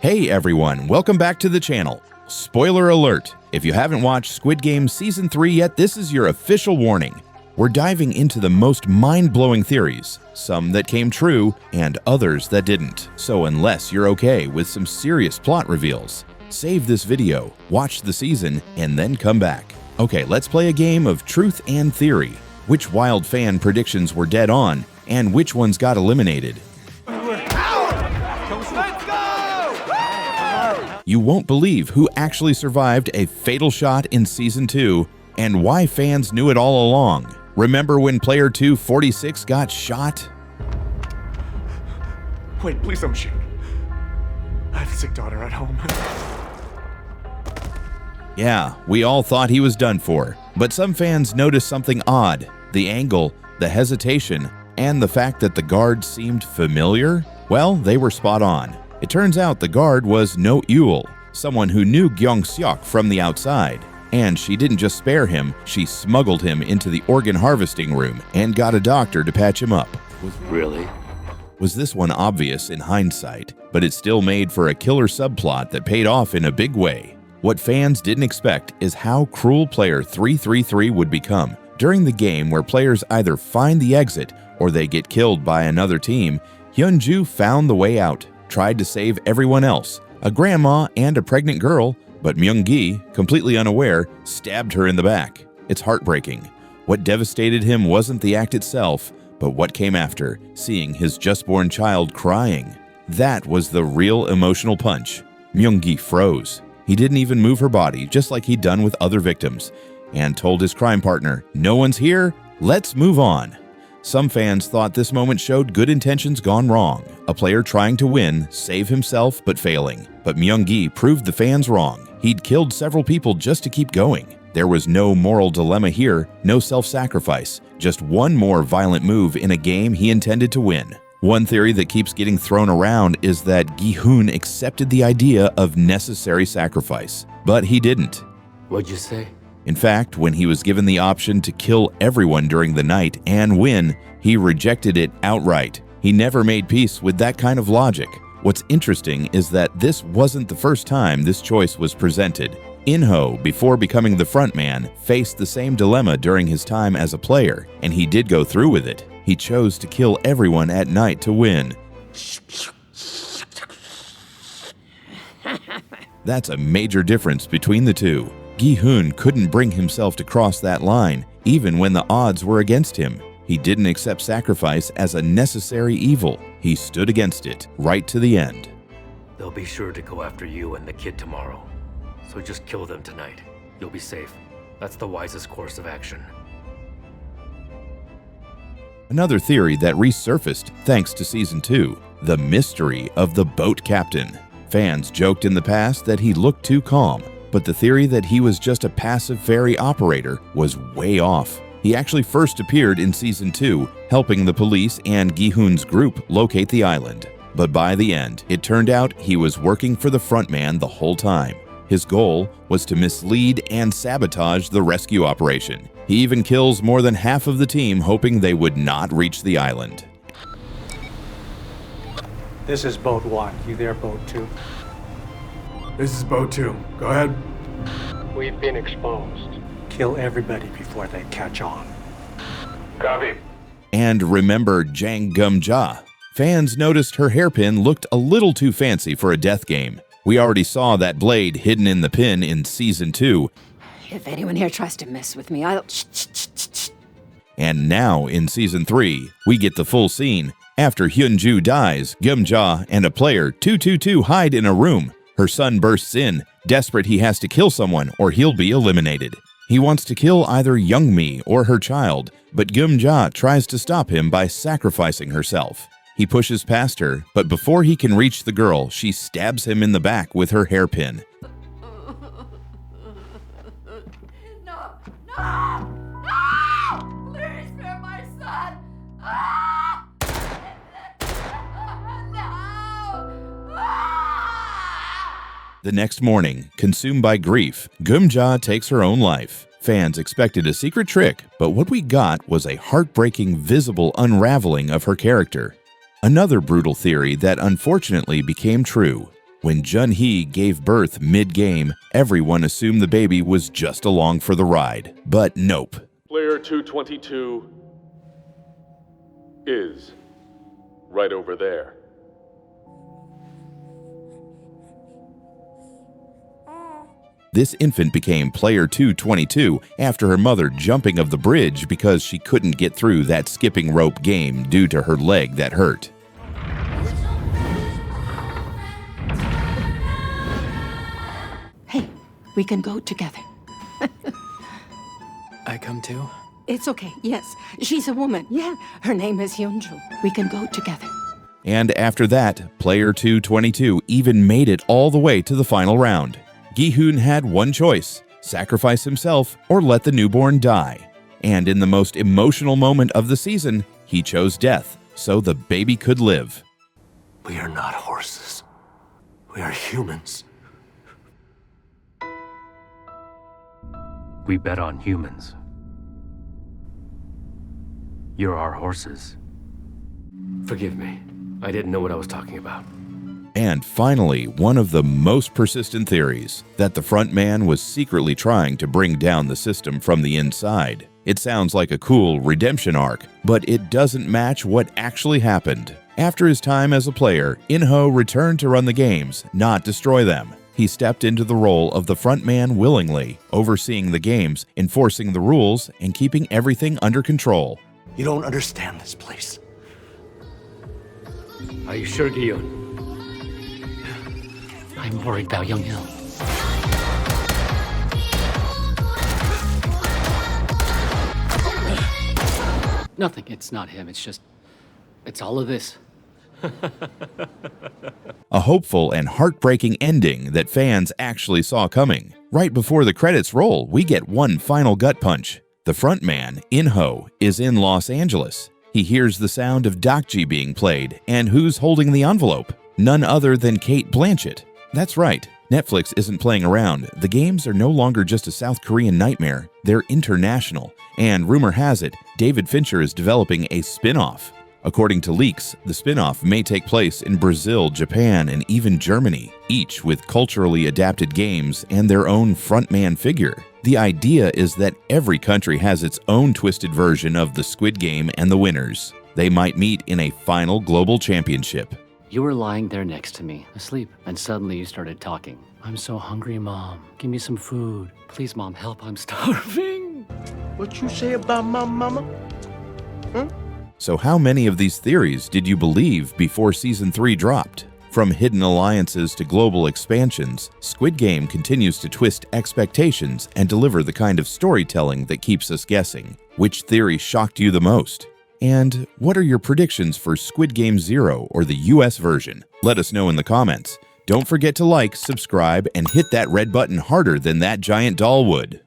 Hey everyone, welcome back to the channel. Spoiler alert, if you haven't watched Squid Game Season 3 yet, this is your official warning. We're diving into the most mind-blowing theories, some that came true and others that didn't. So unless you're okay with some serious plot reveals, save this video, watch the season, and then come back. Okay, let's play a game of truth and theory. Which wild fan predictions were dead on, and which ones got eliminated? You won't believe who actually survived a fatal shot in Season 2 and why fans knew it all along. Remember when player 246 got shot? Wait, please don't shoot. I have a sick daughter at home. Yeah, we all thought he was done for, but some fans noticed something odd. The angle, the hesitation, and the fact that the guard seemed familiar. Well, they were spot on. It turns out the guard was No Yul, someone who knew Gyeong-seok from the outside. And she didn't just spare him, she smuggled him into the organ harvesting room and got a doctor to patch him up. Really? Was this one obvious in hindsight, but it still made for a killer subplot that paid off in a big way. What fans didn't expect is how cruel player 333 would become. During the game where players either find the exit or they get killed by another team, Hyunju found the way out, tried to save everyone else, a grandma and a pregnant girl, but Myung-gi, completely unaware, stabbed her in the back. It's heartbreaking. What devastated him wasn't the act itself, but what came after, seeing his just-born child crying. That was the real emotional punch. Myung-gi froze. He didn't even move her body, just like he'd done with other victims, and told his crime partner, "No one's here, let's move on." Some fans thought this moment showed good intentions gone wrong, a player trying to win, save himself, but failing. But Myung-gi proved the fans wrong. He'd killed several people just to keep going. There was no moral dilemma here, no self-sacrifice, just one more violent move in a game he intended to win. One theory that keeps getting thrown around is that Gi-hoon accepted the idea of necessary sacrifice, but he didn't. What'd you say? In fact, when he was given the option to kill everyone during the night and win, he rejected it outright. He never made peace with that kind of logic. What's interesting is that this wasn't the first time this choice was presented. In-ho, before becoming the frontman, faced the same dilemma during his time as a player, and he did go through with it. He chose to kill everyone at night to win. That's a major difference between the two. Gi-hoon couldn't bring himself to cross that line, even when the odds were against him. He didn't accept sacrifice as a necessary evil. He stood against it, right to the end. They'll be sure to go after you and the kid tomorrow. So just kill them tonight. You'll be safe. That's the wisest course of action. Another theory that resurfaced thanks to Season 2, the mystery of the boat captain. Fans joked in the past that he looked too calm, but the theory that he was just a passive ferry operator was way off. He actually first appeared in Season 2, helping the police and Gi-hoon's group locate the island. But by the end, it turned out he was working for the frontman the whole time. His goal was to mislead and sabotage the rescue operation. He even kills more than half of the team, hoping they would not reach the island. This is Boat 1. You there, Boat 2? This is Boat 2. Go ahead. We've been exposed. Kill everybody before they catch on. Copy. And remember Jang Gum-ja. Fans noticed her hairpin looked a little too fancy for a death game. We already saw that blade hidden in the pin in Season 2. If anyone here tries to mess with me, I'll... And now in Season 3, we get the full scene. After Hyunju dies, Gum-ja and a player 222 hide in a room. Her son bursts in, desperate he has to kill someone or he'll be eliminated. He wants to kill either Youngmi or her child, but Gum-ja tries to stop him by sacrificing herself. He pushes past her, but before he can reach the girl, she stabs him in the back with her hairpin. No! No! No! Please spare my son! Ah! No! Ah! The next morning, consumed by grief, Gum-ja takes her own life. Fans expected a secret trick, but what we got was a heartbreaking, visible unraveling of her character. Another brutal theory that unfortunately became true. When Jun-hee gave birth mid-game, everyone assumed the baby was just along for the ride. But nope. Player 222 is right over there. This infant became Player 222 after her mother jumping of the bridge because she couldn't get through that skipping rope game due to her leg that hurt. Hey, we can go together. I come too? It's okay, yes. She's a woman, yeah. Her name is Hyunju. We can go together. And after that, Player 222 even made it all the way to the final round. Gi-hoon had one choice: sacrifice himself or let the newborn die. And in the most emotional moment of the season, he chose death so the baby could live. We are not horses. We are humans. We bet on humans. You're our horses. Forgive me. I didn't know what I was talking about. And finally, one of the most persistent theories, that the front man was secretly trying to bring down the system from the inside. It sounds like a cool redemption arc, but it doesn't match what actually happened. After his time as a player, In-ho returned to run the games, not destroy them. He stepped into the role of the front man willingly, overseeing the games, enforcing the rules, and keeping everything under control. You don't understand this place. Are you sure, Gi-hoon? I'm worried about Young Hill. Nothing. It's not him. It's all of this. A hopeful and heartbreaking ending that fans actually saw coming. Right before the credits roll, we get one final gut punch. The frontman, In-ho, is in Los Angeles. He hears the sound of Dokji being played, and who's holding the envelope? None other than Cate Blanchett. That's right, Netflix isn't playing around. The games are no longer just a South Korean nightmare, they're international. And rumor has it, David Fincher is developing a spin-off. According to leaks, the spin-off may take place in Brazil, Japan, and even Germany, each with culturally adapted games and their own frontman figure. The idea is that every country has its own twisted version of the Squid Game and the winners. They might meet in a final global championship. You were lying there next to me, asleep, and suddenly you started talking. I'm so hungry, Mom. Give me some food. Please, Mom, help. I'm starving. What you say about my mama? Huh? So how many of these theories did you believe before Season 3 dropped? From hidden alliances to global expansions, Squid Game continues to twist expectations and deliver the kind of storytelling that keeps us guessing. Which theory shocked you the most? And what are your predictions for Squid Game 0 or the US version? Let us know in the comments. Don't forget to like, subscribe, and hit that red button harder than that giant doll would.